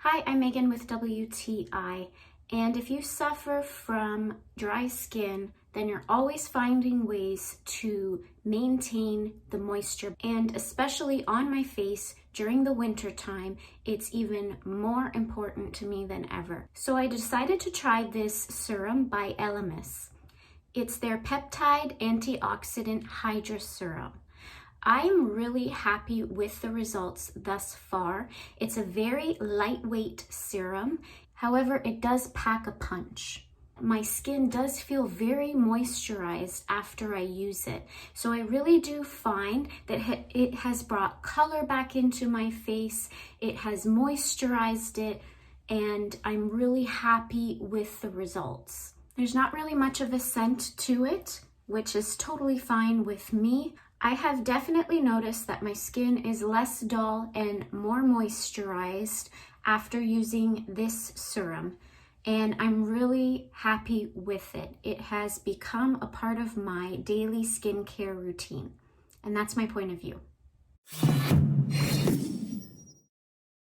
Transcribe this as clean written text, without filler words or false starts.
Hi, I'm Megan with WTI, and if you suffer from dry skin, then you're always finding ways to maintain the moisture, and especially on my face during the winter time, it's even more important to me than ever. So I decided to try this serum by ELEMIS. It's their Peptide Antioxidant Hydra Serum. I'm really happy with the results thus far. It's a very lightweight serum. However, it does pack a punch. My skin does feel very moisturized after I use it. So I really do find that it has brought color back into my face. It has moisturized it, and I'm really happy with the results. There's not really much of a scent to it, which is totally fine with me. I have definitely noticed that my skin is less dull and more moisturized after using this serum, and I'm really happy with it. It has become a part of my daily skincare routine, and that's my point of view.